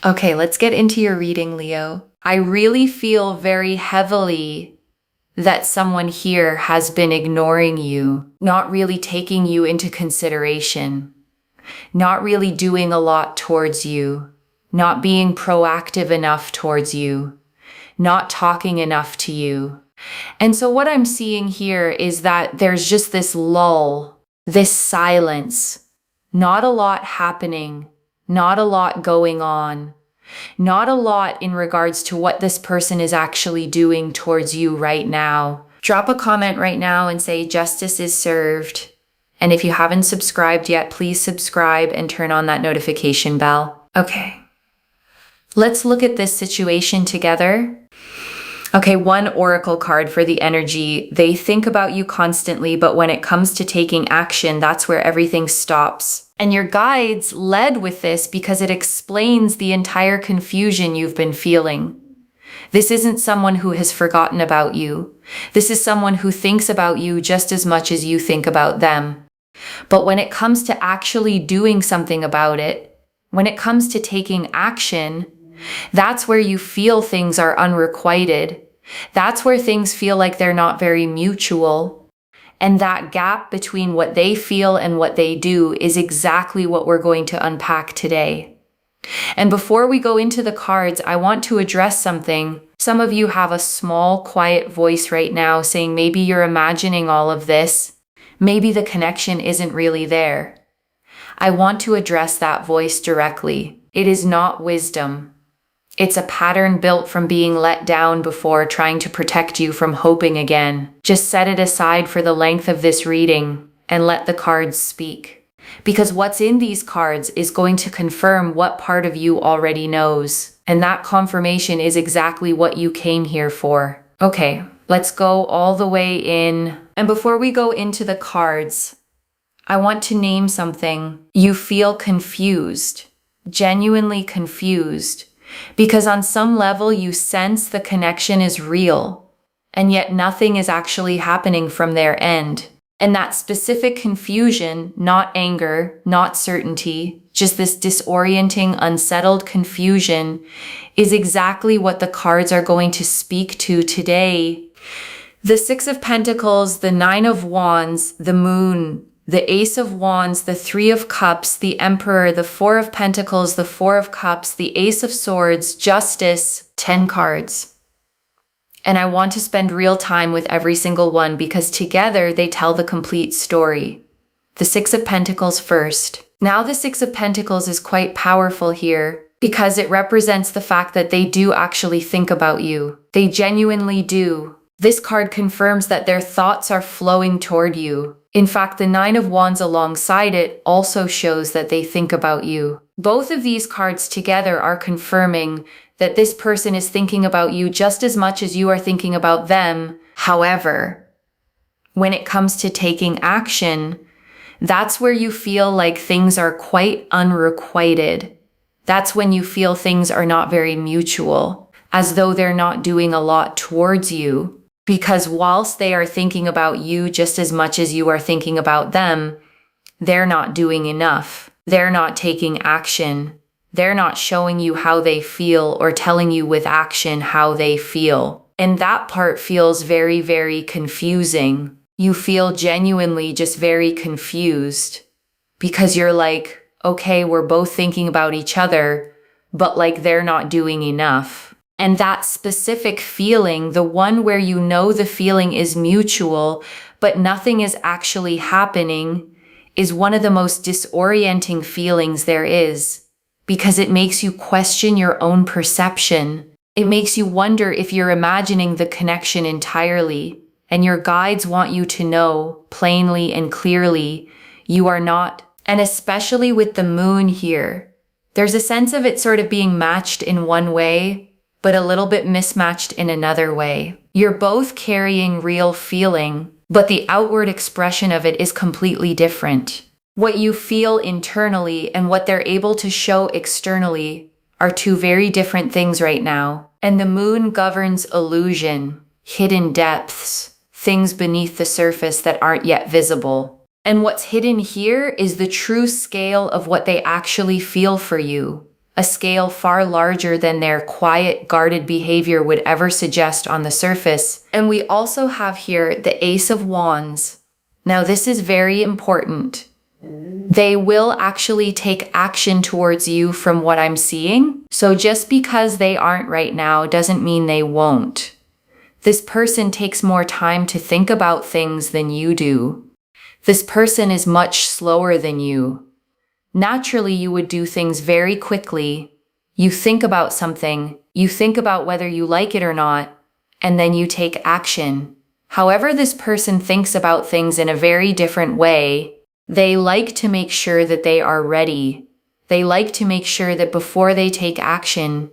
Okay, let's get into your reading, Leo. I really feel very heavily that someone here has been ignoring you, not really taking you into consideration, not really doing a lot towards you, not being proactive enough towards you, not talking enough to you. And so what I'm seeing here is that there's just this lull, this silence, not a lot happening, not a lot going on, not a lot in regards to what this person is actually doing towards you right now. Drop a comment right now and say justice is served. And if you haven't subscribed yet, please subscribe and turn on that notification bell. Okay, let's look at this situation together. Okay, one oracle card for the energy. They think about you constantly, but when it comes to taking action, that's where everything stops. And your guides led with this because it explains the entire confusion you've been feeling. This isn't someone who has forgotten about you. This is someone who thinks about you just as much as you think about them. But when it comes to actually doing something about it, when it comes to taking action, that's where you feel things are unrequited. That's where things feel like they're not very mutual. And that gap between what they feel and what they do is exactly what we're going to unpack today. And before we go into the cards, I want to address something. Some of you have a small, quiet voice right now saying maybe you're imagining all of this. Maybe the connection isn't really there. I want to address that voice directly. It is not wisdom. It's a pattern built from being let down before, trying to protect you from hoping again. Just set it aside for the length of this reading and let the cards speak. Because what's in these cards is going to confirm what part of you already knows. And that confirmation is exactly what you came here for. Okay, let's go all the way in. And before we go into the cards, I want to name something. You feel confused, genuinely confused. Because on some level you sense the connection is real, and yet nothing is actually happening from their end. And that specific confusion, not anger, not certainty, just this disorienting, unsettled confusion, is exactly what the cards are going to speak to today. The Six of Pentacles, the Nine of Wands, the Moon, the Ace of Wands, the Three of Cups, the Emperor, the Four of Pentacles, the Four of Cups, the Ace of Swords, Justice, 10 cards. And I want to spend real time with every single one because together they tell the complete story. The Six of Pentacles first. Now the Six of Pentacles is quite powerful here because it represents the fact that they do actually think about you. They genuinely do. This card confirms that their thoughts are flowing toward you. In fact, the Nine of Wands alongside it also shows that they think about you. Both of these cards together are confirming that this person is thinking about you just as much as you are thinking about them. However, when it comes to taking action, that's where you feel like things are quite unrequited. That's when you feel things are not very mutual, as though they're not doing a lot towards you. Because whilst they are thinking about you just as much as you are thinking about them, they're not doing enough. They're not taking action. They're not showing you how they feel or telling you with action how they feel. And that part feels very, very confusing. You feel genuinely just very confused because you're like, okay, we're both thinking about each other, but like they're not doing enough. And that specific feeling, the one where you know the feeling is mutual, but nothing is actually happening, is one of the most disorienting feelings there is, because it makes you question your own perception. It makes you wonder if you're imagining the connection entirely, and your guides want you to know plainly and clearly you are not. And especially with the moon here, there's a sense of it sort of being matched in one way, but a little bit mismatched in another way. You're both carrying real feeling, but the outward expression of it is completely different. What you feel internally and what they're able to show externally are two very different things right now. And the moon governs illusion, hidden depths, things beneath the surface that aren't yet visible. And what's hidden here is the true scale of what they actually feel for you. a scale far larger than their quiet, guarded behavior would ever suggest on the surface. And we also have here the Ace of Wands. Now, this is very important. They will actually take action towards you from what I'm seeing. So just because they aren't right now doesn't mean they won't. This person takes more time to think about things than you do. This person is much slower than you. Naturally, you would do things very quickly. You think about something, you think about whether you like it or not, and then you take action. However, this person thinks about things in a very different way. They like to make sure that they are ready. They like to make sure that before they take action,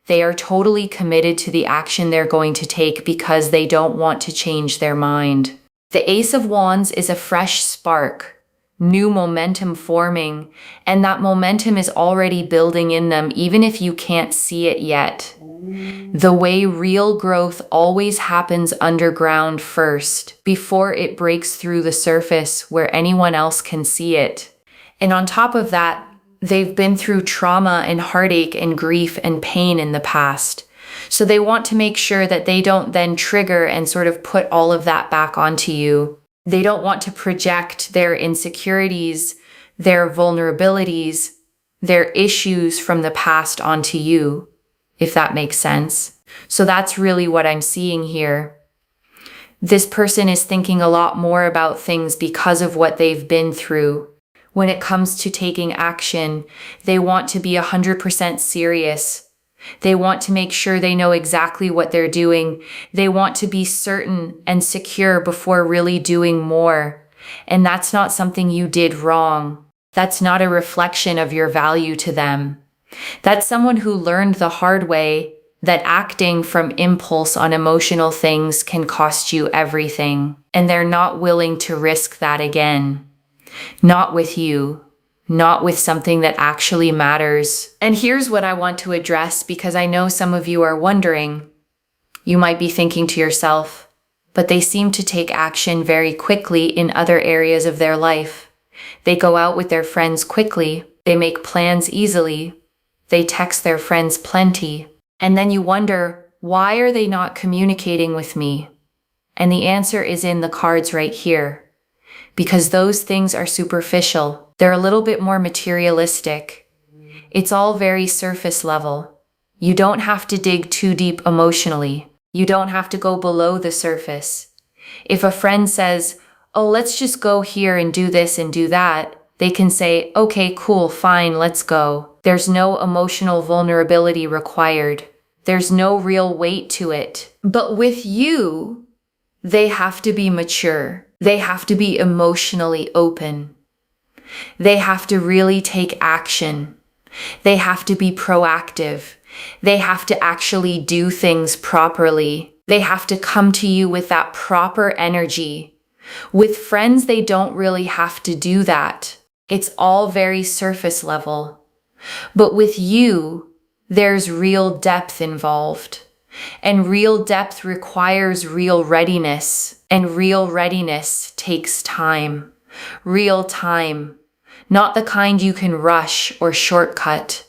they are totally committed to the action they're going to take because they don't want to change their mind. The Ace of Wands is a fresh spark, new momentum forming, and that momentum is already building in them even if you can't see it yet. The way real growth always happens underground first, before it breaks through the surface where anyone else can see it. And on top of that, they've been through trauma and heartache and grief and pain in the past. So they want to make sure that they don't then trigger and sort of put all of that back onto you. They don't want to project their insecurities, their vulnerabilities, their issues from the past onto you, if that makes sense. So that's really what I'm seeing here. This person is thinking a lot more about things because of what they've been through. When it comes to taking action, they want to be 100% serious. They want to make sure they know exactly what they're doing. They want to be certain and secure before really doing more. And that's not something you did wrong. That's not a reflection of your value to them. That's someone who learned the hard way that acting from impulse on emotional things can cost you everything. And they're not willing to risk that again. Not with you, not with something that actually matters. And here's what I want to address because I know some of you are wondering. You might be thinking to yourself, but they seem to take action very quickly in other areas of their life. They go out with their friends quickly. They make plans easily. They text their friends plenty. And then you wonder, why are they not communicating with me? And the answer is in the cards right here. Because those things are superficial. They're a little bit more materialistic. It's all very surface level. You don't have to dig too deep emotionally. You don't have to go below the surface. If a friend says, oh, let's just go here and do this and do that, they can say, okay, cool, fine, let's go. There's no emotional vulnerability required. There's no real weight to it. But with you, they have to be mature. They have to be emotionally open. They have to really take action. They have to be proactive. They have to actually do things properly. They have to come to you with that proper energy. With friends, they don't really have to do that. It's all very surface level. But with you, there's real depth involved. And real depth requires real readiness. And real readiness takes time. Real time. Not the kind you can rush or shortcut.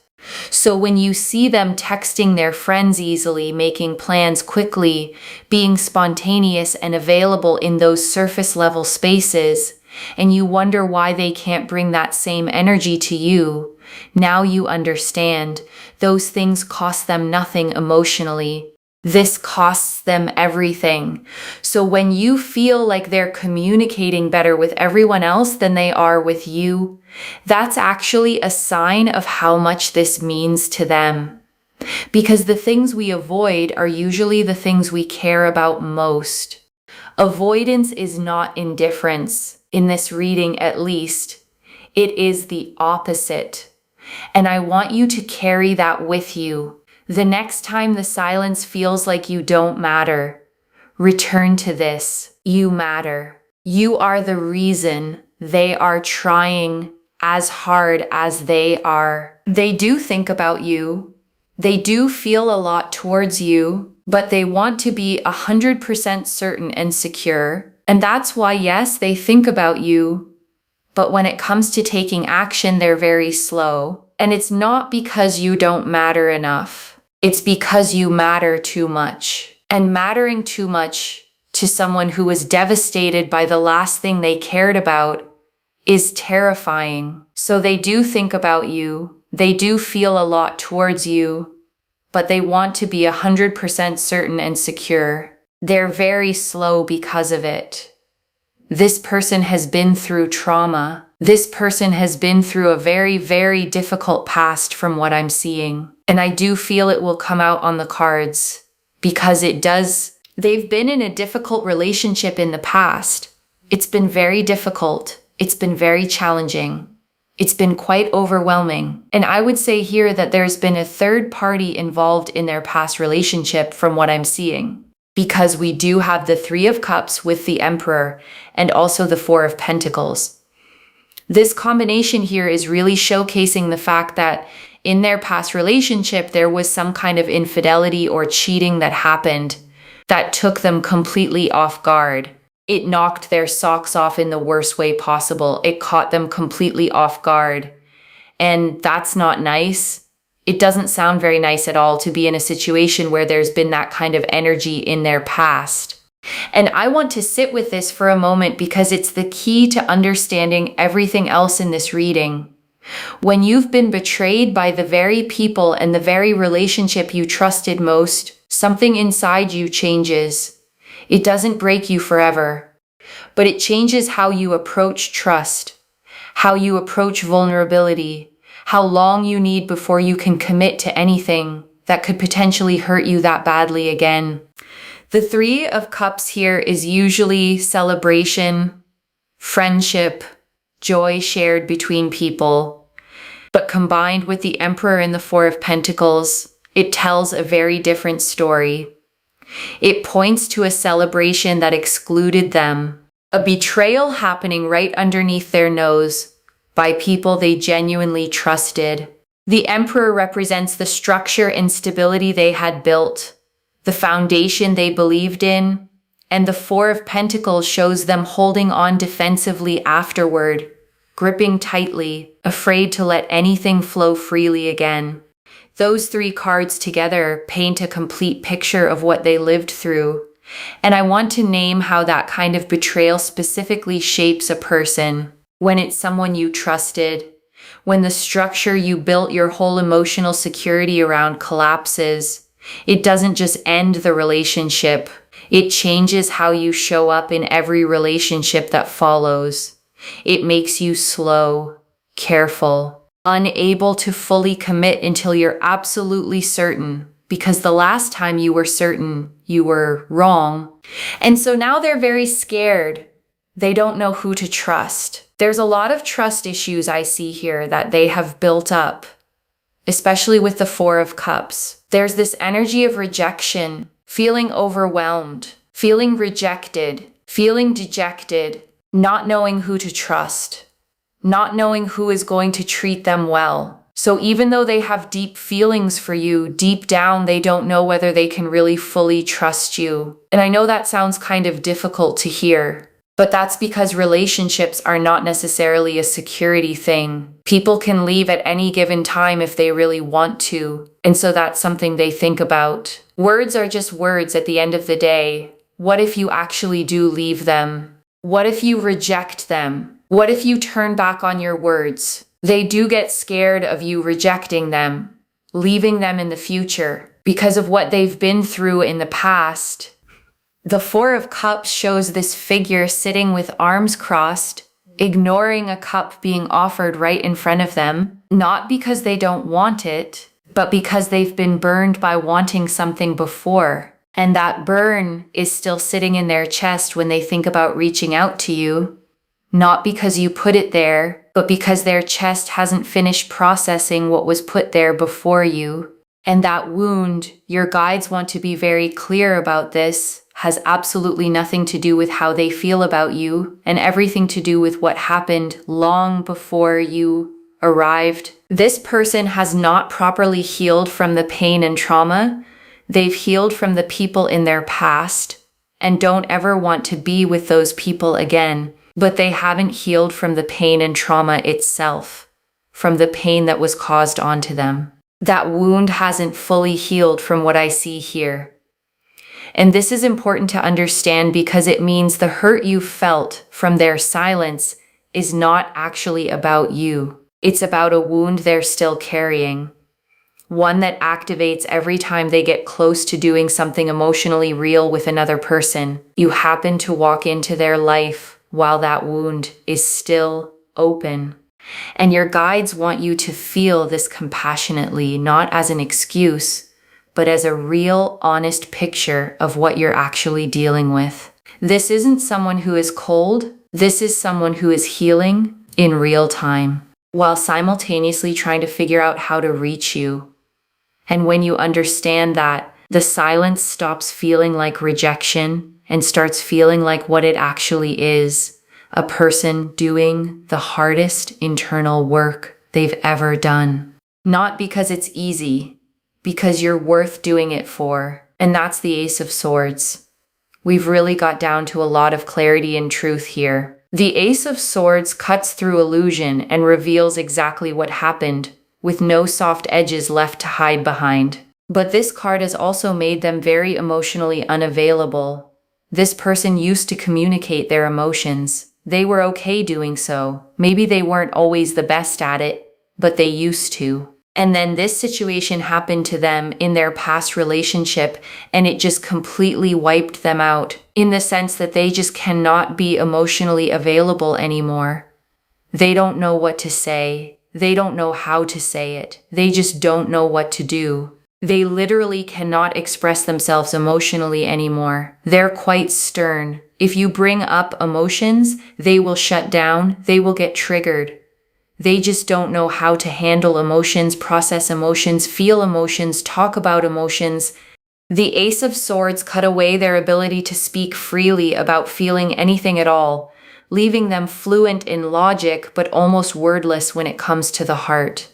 So when you see them texting their friends easily, making plans quickly, being spontaneous and available in those surface level spaces, and you wonder why they can't bring that same energy to you, now you understand. Those things cost them nothing emotionally. This costs them everything. So when you feel like they're communicating better with everyone else than they are with you, that's actually a sign of how much this means to them. Because the things we avoid are usually the things we care about most. Avoidance is not indifference, in this reading at least. It is the opposite. And I want you to carry that with you. The next time the silence feels like you don't matter, return to this. You matter. You are the reason they are trying as hard as they are. They do think about you. They do feel a lot towards you, but they want to be 100% certain and secure. And that's why, yes, they think about you. But when it comes to taking action, they're very slow. And it's not because you don't matter enough. It's because you matter too much. And mattering too much to someone who was devastated by the last thing they cared about is terrifying. So they do think about you. They do feel a lot towards you, but they want to be 100% certain and secure. They're very slow because of it. This person has been through trauma. This person has been through a very, very difficult past from what I'm seeing. And I do feel it will come out on the cards because it does. They've been in a difficult relationship in the past. It's been very difficult. It's been very challenging. It's been quite overwhelming. And I would say here that there's been a third party involved in their past relationship from what I'm seeing. Because we do have the Three of Cups with the Emperor and also the Four of Pentacles. This combination here is really showcasing the fact that in their past relationship, there was some kind of infidelity or cheating that happened that took them completely off guard. It knocked their socks off in the worst way possible. It caught them completely off guard. And that's not nice. It doesn't sound very nice at all to be in a situation where there's been that kind of energy in their past. And I want to sit with this for a moment because it's the key to understanding everything else in this reading. When you've been betrayed by the very people and the very relationship you trusted most, something inside you changes. It doesn't break you forever, but it changes how you approach trust, how you approach vulnerability, how long you need before you can commit to anything that could potentially hurt you that badly again. The Three of Cups here is usually celebration, friendship, joy shared between people. But combined with the Emperor and the Four of Pentacles, it tells a very different story. It points to a celebration that excluded them, a betrayal happening right underneath their nose by people they genuinely trusted. The Emperor represents the structure and stability they had built, the foundation they believed in, and the Four of Pentacles shows them holding on defensively afterward, gripping tightly, afraid to let anything flow freely again. Those three cards together paint a complete picture of what they lived through. And I want to name how that kind of betrayal specifically shapes a person. When it's someone you trusted, when the structure you built your whole emotional security around collapses, it doesn't just end the relationship. It changes how you show up in every relationship that follows. It makes you slow, careful, unable to fully commit until you're absolutely certain, because the last time you were certain, you were wrong. And so now they're very scared. They don't know who to trust. There's a lot of trust issues I see here that they have built up, especially with the Four of Cups. There's this energy of rejection, feeling overwhelmed, feeling rejected, feeling dejected, not knowing who to trust, not knowing who is going to treat them well. So even though they have deep feelings for you, deep down they don't know whether they can really fully trust you. And I know that sounds kind of difficult to hear, but that's because relationships are not necessarily a security thing. People can leave at any given time if they really want to, and so that's something they think about. Words are just words at the end of the day. What if you actually do leave them? What if you reject them? What if you turn back on your words? They do get scared of you rejecting them, leaving them in the future because of what they've been through in the past. The Four of Cups shows this figure sitting with arms crossed, ignoring a cup being offered right in front of them, not because they don't want it, but because they've been burned by wanting something before. And that burn is still sitting in their chest when they think about reaching out to you. Not because you put it there, but because their chest hasn't finished processing what was put there before you. And that wound, your guides want to be very clear about this, has absolutely nothing to do with how they feel about you and everything to do with what happened long before you arrived. This person has not properly healed from the pain and trauma. They've healed from the people in their past and don't ever want to be with those people again. But they haven't healed from the pain and trauma itself, from the pain that was caused onto them. That wound hasn't fully healed from what I see here. And this is important to understand because it means the hurt you felt from their silence is not actually about you. It's about a wound they're still carrying. One that activates every time they get close to doing something emotionally real with another person. You happen to walk into their life while that wound is still open. And your guides want you to feel this compassionately, not as an excuse, but as a real, honest picture of what you're actually dealing with. This isn't someone who is cold. This is someone who is healing in real time, while simultaneously trying to figure out how to reach you. And when you understand that, the silence stops feeling like rejection and starts feeling like what it actually is. A person doing the hardest internal work they've ever done. Not because it's easy, because you're worth doing it for. And that's the Ace of Swords. We've really got down to a lot of clarity and truth here. The Ace of Swords cuts through illusion and reveals exactly what happened, with no soft edges left to hide behind. But this card has also made them very emotionally unavailable. This person used to communicate their emotions. They were okay doing so. Maybe they weren't always the best at it, but they used to. And then this situation happened to them in their past relationship, and it just completely wiped them out, in the sense that they just cannot be emotionally available anymore. They don't know what to say. They don't know how to say it. They just don't know what to do. They literally cannot express themselves emotionally anymore. They're quite stern. If you bring up emotions, they will shut down. They will get triggered. They just don't know how to handle emotions, process emotions, feel emotions, talk about emotions. The Ace of Swords cut away their ability to speak freely about feeling anything at all, leaving them fluent in logic but almost wordless when it comes to the heart.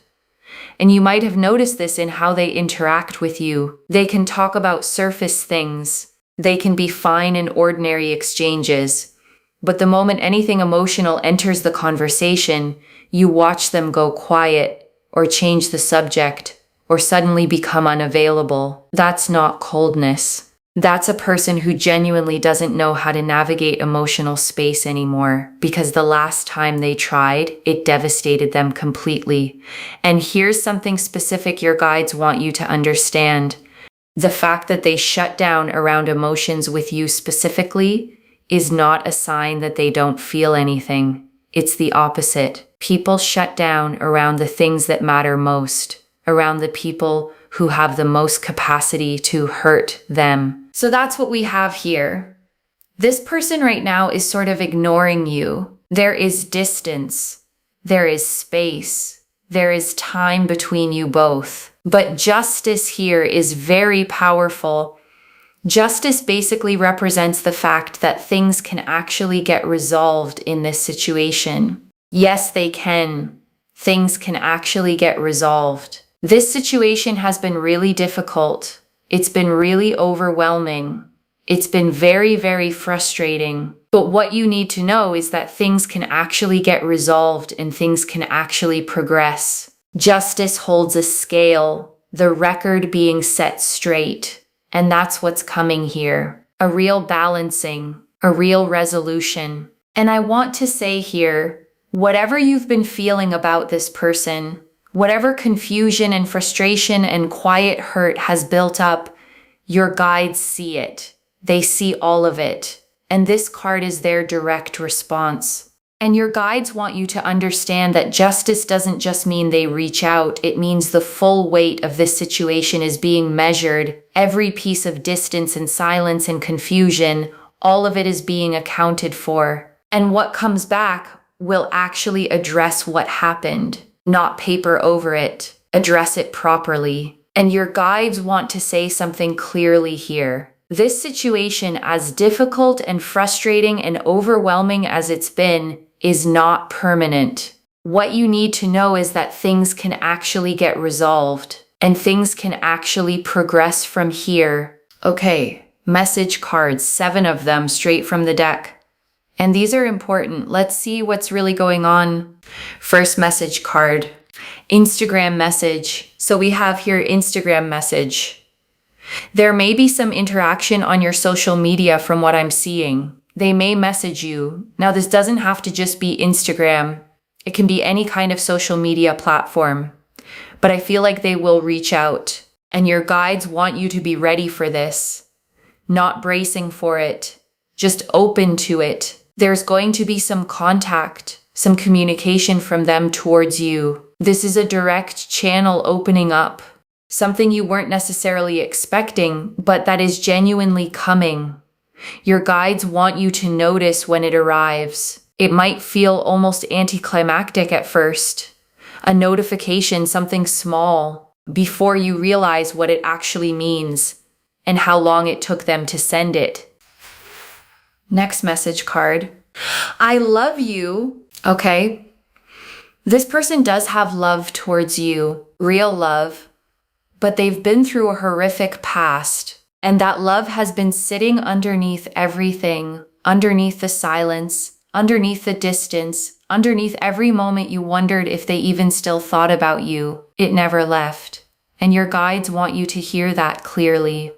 And you might have noticed this in how they interact with you. They can talk about surface things. They can be fine in ordinary exchanges. But the moment anything emotional enters the conversation, you watch them go quiet, or change the subject, or suddenly become unavailable. That's not coldness. That's a person who genuinely doesn't know how to navigate emotional space anymore, because the last time they tried, it devastated them completely. And here's something specific your guides want you to understand. The fact that they shut down around emotions with you specifically is not a sign that they don't feel anything. It's the opposite. People shut down around the things that matter most, around the people who have the most capacity to hurt them. So that's what we have here. This person right now is sort of ignoring you. There is distance. There is space. There is time between you both. But justice here is very powerful. Justice basically represents the fact that things can actually get resolved in this situation. Yes, they can. Things can actually get resolved. This situation has been really difficult. It's been really overwhelming. It's been very, very frustrating. But what you need to know is that things can actually get resolved and things can actually progress. Justice holds a scale, the record being set straight. And that's what's coming here. A real balancing, a real resolution. And I want to say here, whatever you've been feeling about this person, whatever confusion and frustration and quiet hurt has built up, your guides see it. They see all of it. And this card is their direct response. And your guides want you to understand that justice doesn't just mean they reach out. It means the full weight of this situation is being measured. Every piece of distance and silence and confusion, all of it is being accounted for. And what comes back will actually address what happened, not paper over it. Address it properly. And your guides want to say something clearly here. This situation, as difficult and frustrating and overwhelming as it's been, is not permanent. What you need to know is that things can actually get resolved and things can actually progress from here. Okay, message cards, 7 of them straight from the deck. And these are important. Let's see what's really going on. First message card. Instagram message. So we have here Instagram message. There may be some interaction on your social media from what I'm seeing. They may message you. Now, this doesn't have to just be Instagram. It can be any kind of social media platform. But I feel like they will reach out, and your guides want you to be ready for this, not bracing for it, just open to it. There's going to be some contact, some communication from them towards you. This is a direct channel opening up, something you weren't necessarily expecting, but that is genuinely coming. Your guides want you to notice when it arrives. It might feel almost anticlimactic at first. A notification, something small, before you realize what it actually means and how long it took them to send it. Next message card. I love you. Okay. This person does have love towards you, real love, but they've been through a horrific past, and that love has been sitting underneath everything, underneath the silence, underneath the distance, underneath every moment you wondered if they even still thought about you. It never left. And your guides want you to hear that clearly.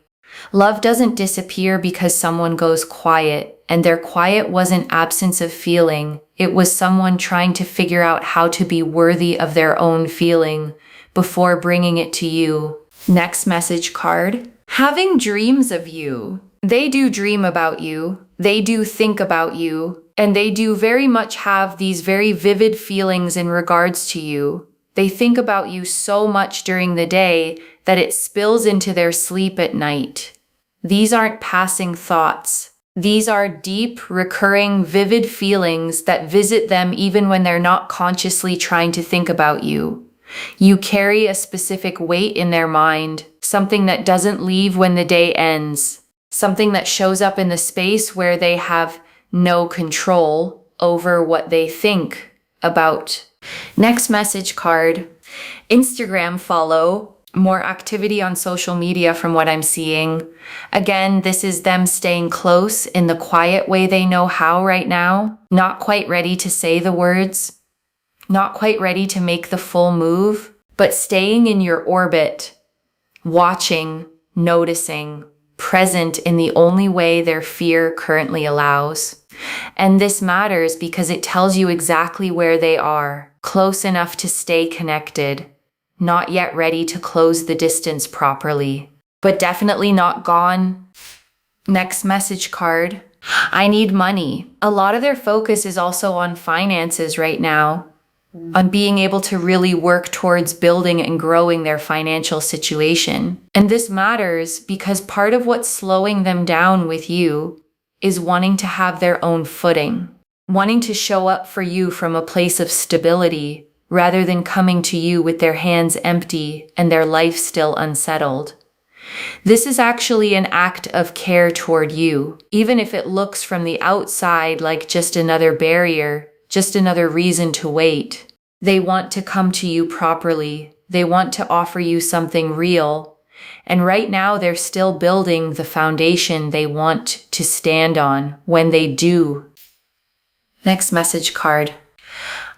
Love doesn't disappear because someone goes quiet, and their quiet wasn't absence of feeling. It was someone trying to figure out how to be worthy of their own feeling before bringing it to you. Next message card. Having dreams of you. They do dream about you. They do think about you. And they do very much have these very vivid feelings in regards to you. They think about you so much during the day that it spills into their sleep at night. These aren't passing thoughts. These are deep, recurring, vivid feelings that visit them even when they're not consciously trying to think about you. You carry a specific weight in their mind, something that doesn't leave when the day ends, something that shows up in the space where they have no control over what they think about. Next message card. Instagram follow. More activity on social media from what I'm seeing. Again, this is them staying close in the quiet way they know how right now. Not quite ready to say the words. Not quite ready to make the full move, but staying in your orbit. Watching, noticing, present in the only way their fear currently allows. And this matters because it tells you exactly where they are, close enough to stay connected, not yet ready to close the distance properly, but definitely not gone. Next message card. I need money. A lot of their focus is also on finances right now, on being able to really work towards building and growing their financial situation. And this matters because part of what's slowing them down with you is wanting to have their own footing, wanting to show up for you from a place of stability rather than coming to you with their hands empty and their life still unsettled. This is actually an act of care toward you, even if it looks from the outside like just another barrier, just another reason to wait. They want to come to you properly. They want to offer you something real. And right now they're still building the foundation they want to stand on when they do. Next message card.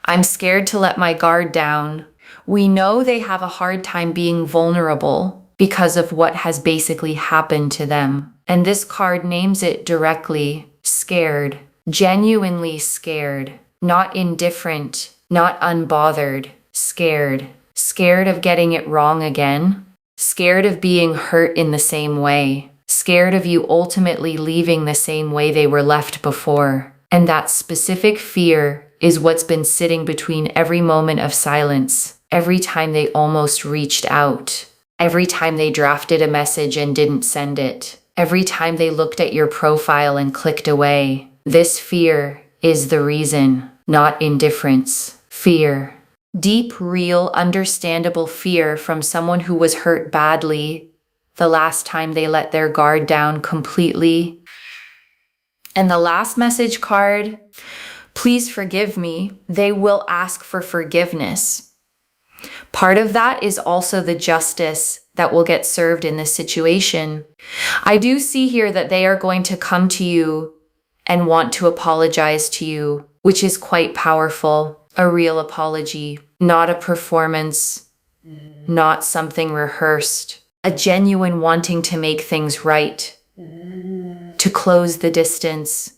I'm scared to let my guard down. We know they have a hard time being vulnerable because of what has basically happened to them. And this card names it directly, scared, genuinely scared, not indifferent, not unbothered, scared. Scared of getting it wrong again. Scared of being hurt in the same way. Scared of you ultimately leaving the same way they were left before. And that specific fear is what's been sitting between every moment of silence, every time they almost reached out, every time they drafted a message and didn't send it, every time they looked at your profile and clicked away. This fear is the reason, not indifference. Fear. Deep, real, understandable fear from someone who was hurt badly the last time they let their guard down completely. And the last message card, please forgive me. They will ask for forgiveness. Part of that is also the justice that will get served in this situation. I do see here that they are going to come to you and want to apologize to you, which is quite powerful. A real apology, not a performance, not something rehearsed. A genuine wanting to make things right, to close the distance,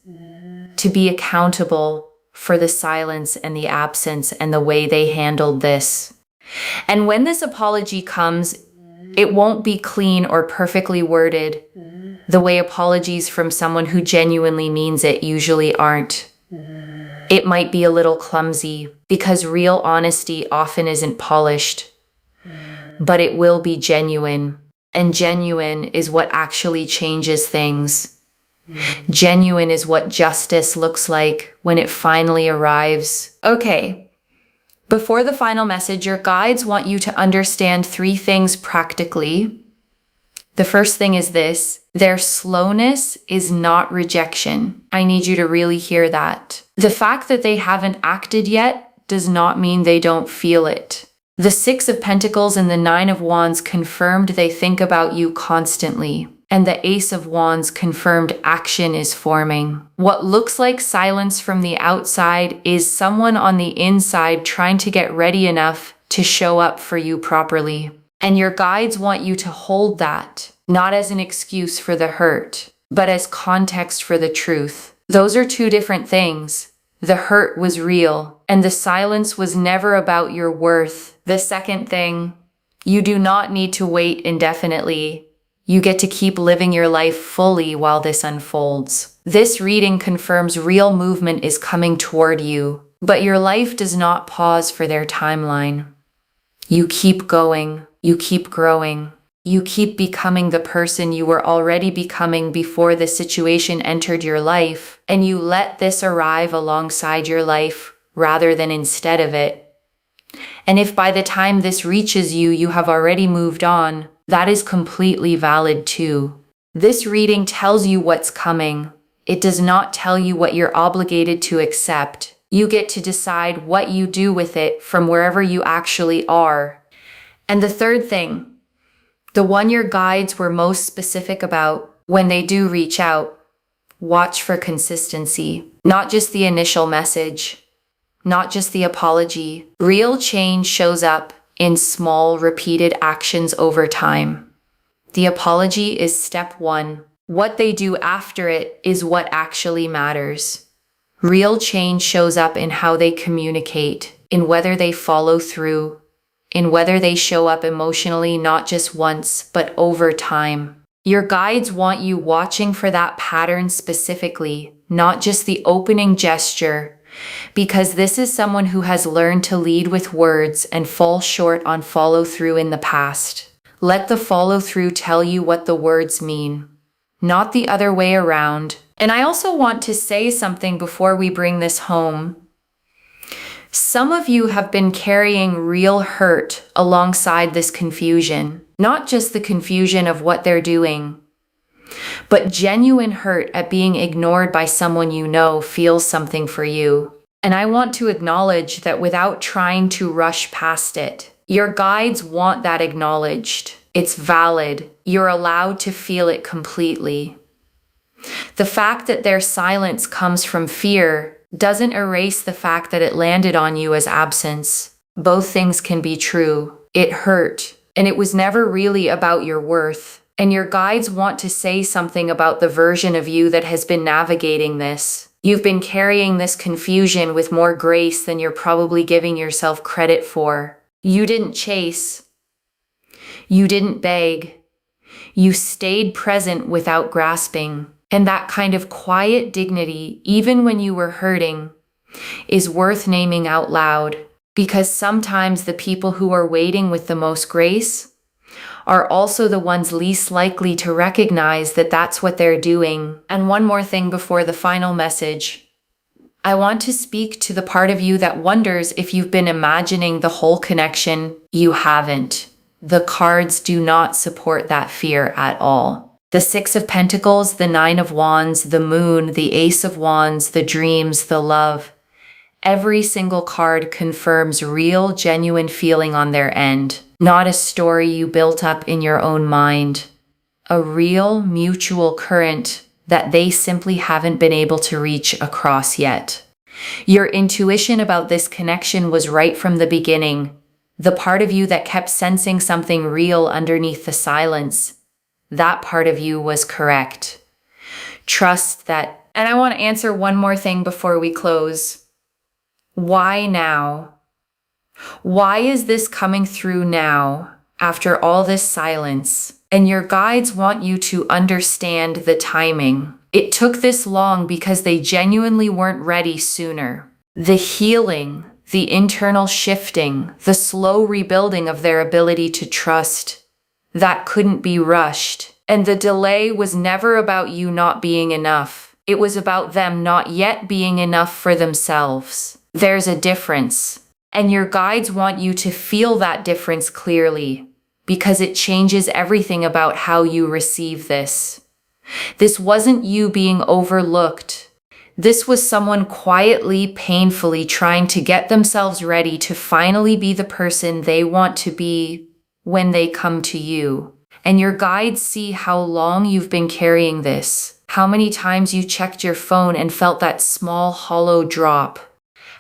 to be accountable for the silence and the absence and the way they handled this. And when this apology comes, it won't be clean or perfectly worded, the way apologies from someone who genuinely means it usually aren't. It might be a little clumsy, because real honesty often isn't polished, but it will be genuine. And genuine is what actually changes things. Genuine is what justice looks like when it finally arrives. Okay, before the final message, your guides want you to understand 3 things practically. The first thing is this: their slowness is not rejection. I need you to really hear that. The fact that they haven't acted yet does not mean they don't feel it. The 6 of Pentacles and the 9 of Wands confirmed they think about you constantly. And the Ace of Wands confirmed action is forming. What looks like silence from the outside is someone on the inside trying to get ready enough to show up for you properly. And your guides want you to hold that, not as an excuse for the hurt, but as context for the truth. Those are 2 different things. The hurt was real, and the silence was never about your worth. The second thing, you do not need to wait indefinitely. You get to keep living your life fully while this unfolds. This reading confirms real movement is coming toward you, but your life does not pause for their timeline. You keep going, you keep growing, you keep becoming the person you were already becoming before the situation entered your life, and you let this arrive alongside your life rather than instead of it. And if by the time this reaches you, you have already moved on, that is completely valid too. This reading tells you what's coming. It does not tell you what you're obligated to accept. You get to decide what you do with it from wherever you actually are. And the third thing, the one your guides were most specific about when they do reach out, watch for consistency, not just the initial message, not just the apology. Real change shows up in small, repeated actions over time. The apology is step 1. What they do after it is what actually matters. Real change shows up in how they communicate, in whether they follow through, in whether they show up emotionally not just once, but over time. Your guides want you watching for that pattern specifically, not just the opening gesture, because this is someone who has learned to lead with words and fall short on follow-through in the past. Let the follow-through tell you what the words mean, not the other way around. And I also want to say something before we bring this home. Some of you have been carrying real hurt alongside this confusion, not just the confusion of what they're doing, but genuine hurt at being ignored by someone you know feels something for you. And I want to acknowledge that without trying to rush past it. Your guides want that acknowledged. It's valid. You're allowed to feel it completely. The fact that their silence comes from fear doesn't erase the fact that it landed on you as absence. Both things can be true. It hurt, and it was never really about your worth. And your guides want to say something about the version of you that has been navigating this. You've been carrying this confusion with more grace than you're probably giving yourself credit for. You didn't chase. You didn't beg. You stayed present without grasping. And that kind of quiet dignity, even when you were hurting, is worth naming out loud. Because sometimes the people who are waiting with the most grace are also the ones least likely to recognize that that's what they're doing. And one more thing before the final message. I want to speak to the part of you that wonders if you've been imagining the whole connection. You haven't. The cards do not support that fear at all. The 6 of Pentacles, the 9 of Wands, the Moon, the Ace of Wands, the dreams, the love. Every single card confirms real, genuine feeling on their end. Not a story you built up in your own mind. A real, mutual current that they simply haven't been able to reach across yet. Your intuition about this connection was right from the beginning. The part of you that kept sensing something real underneath the silence, that part of you was correct. Trust that. And I want to answer one more thing before we close. Why now? Why is this coming through now, after all this silence? And your guides want you to understand the timing. It took this long because they genuinely weren't ready sooner. The healing, the internal shifting, the slow rebuilding of their ability to trust, that couldn't be rushed. And the delay was never about you not being enough. It was about them not yet being enough for themselves. There's a difference. And your guides want you to feel that difference clearly, because it changes everything about how you receive this. This wasn't you being overlooked. This was someone quietly, painfully trying to get themselves ready to finally be the person they want to be when they come to you. And your guides see how long you've been carrying this, how many times you checked your phone and felt that small, hollow drop.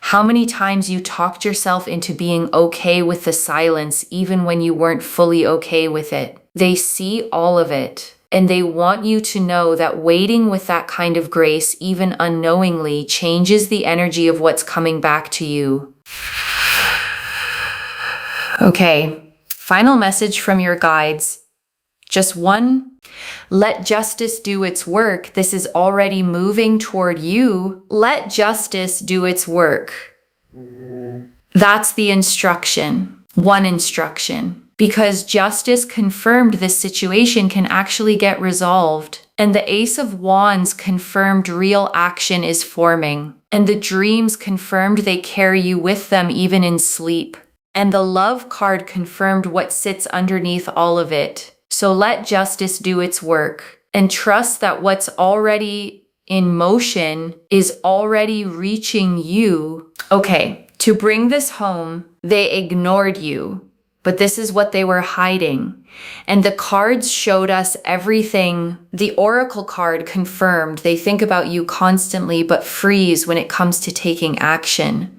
How many times you talked yourself into being okay with the silence even when you weren't fully okay with it. They see all of it, and they want you to know that waiting with that kind of grace, even unknowingly, changes the energy of what's coming back to you. Okay, final message from your guides. Just one. Let justice do its work. This is already moving toward you. Let justice do its work. That's the instruction. One instruction. Because justice confirmed this situation can actually get resolved. And the Ace of Wands confirmed real action is forming. And the dreams confirmed they carry you with them even in sleep. And the Love card confirmed what sits underneath all of it. So let justice do its work and trust that what's already in motion is already reaching you. Okay, to bring this home, they ignored you, but this is what they were hiding. And the cards showed us everything. The Oracle card confirmed they think about you constantly, but freeze when it comes to taking action.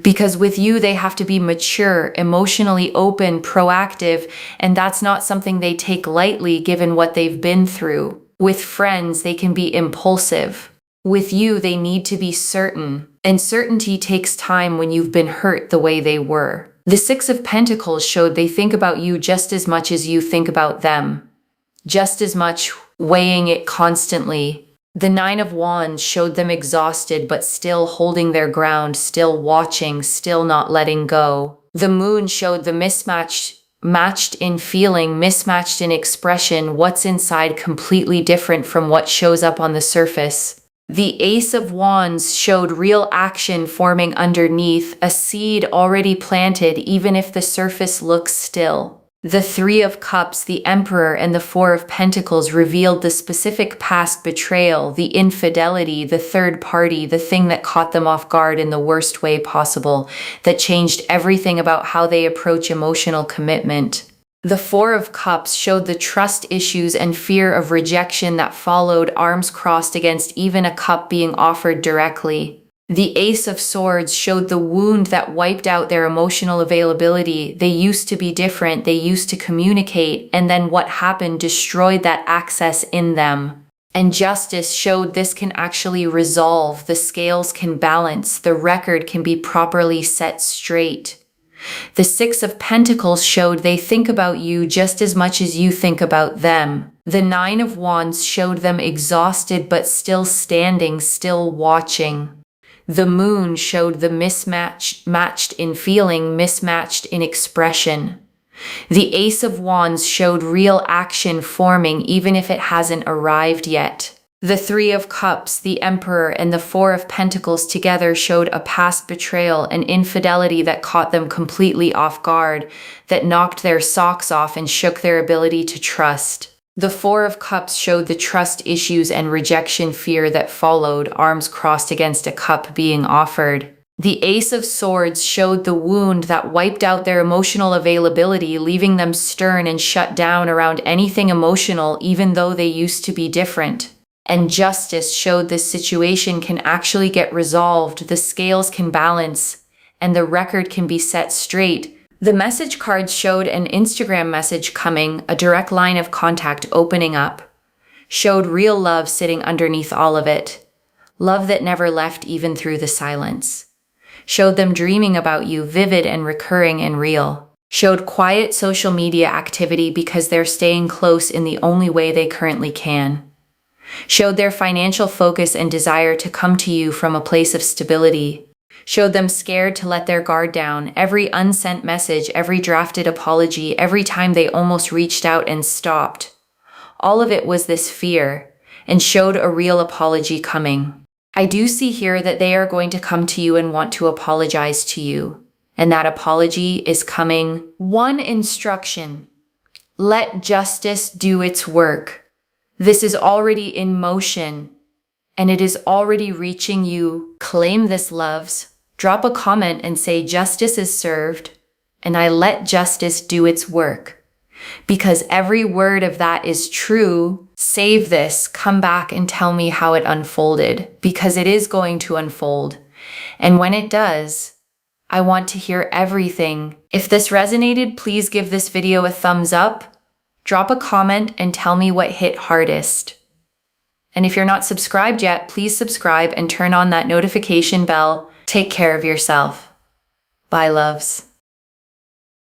Because with you, they have to be mature, emotionally open, proactive, and that's not something they take lightly given what they've been through. With friends, they can be impulsive. With you, they need to be certain, and certainty takes time when you've been hurt the way they were. The Six of Pentacles showed they think about you just as much as you think about them, just as much, weighing it constantly. The Nine of Wands showed them exhausted but still holding their ground, still watching, still not letting go. The Moon showed the matched in feeling, mismatched in expression, what's inside completely different from what shows up on the surface. The Ace of Wands showed real action forming underneath, a seed already planted even if the surface looks still. The Three of Cups, the Emperor, and the Four of Pentacles revealed the specific past betrayal, the infidelity, the third party, the thing that caught them off guard in the worst way possible, that changed everything about how they approach emotional commitment. The Four of Cups showed the trust issues and fear of rejection that followed, arms crossed against even a cup being offered directly. The Ace of Swords showed the wound that wiped out their emotional availability. They used to be different, they used to communicate, and then what happened destroyed that access in them. And Justice showed this can actually resolve, the scales can balance, the record can be properly set straight. The Six of Pentacles showed they think about you just as much as you think about them. The Nine of Wands showed them exhausted but still standing, still watching. The Moon showed the matched in feeling, mismatched in expression. The Ace of Wands showed real action forming even if it hasn't arrived yet. The Three of Cups, the Emperor, and the Four of Pentacles together showed a past betrayal, an infidelity that caught them completely off guard, that knocked their socks off and shook their ability to trust. The Four of Cups showed the trust issues and rejection fear that followed, arms crossed against a cup being offered. The Ace of Swords showed the wound that wiped out their emotional availability, leaving them stern and shut down around anything emotional even though they used to be different. And justice showed this situation can actually get resolved, the scales can balance, and the record can be set straight. The message cards showed an Instagram message coming, a direct line of contact opening up, showed real love sitting underneath all of it, love that never left even through the silence, showed them dreaming about you, vivid and recurring and real, showed quiet social media activity because they're staying close in the only way they currently can, showed their financial focus and desire to come to you from a place of stability, showed them scared to let their guard down, every unsent message, every drafted apology, every time they almost reached out and stopped. All of it was this fear, and showed a real apology coming. I do see here that they are going to come to you and want to apologize to you, and that apology is coming. One instruction: let justice do its work. This is already in motion, and it is already reaching you. Claim this, loves. Drop a comment and say justice is served, and I let justice do its work. Because every word of that is true. Save this, come back and tell me how it unfolded, because it is going to unfold. And when it does, I want to hear everything. If this resonated, please give this video a thumbs up, drop a comment, and tell me what hit hardest. And if you're not subscribed yet, please subscribe and turn on that notification bell. Take care of yourself. Bye, loves.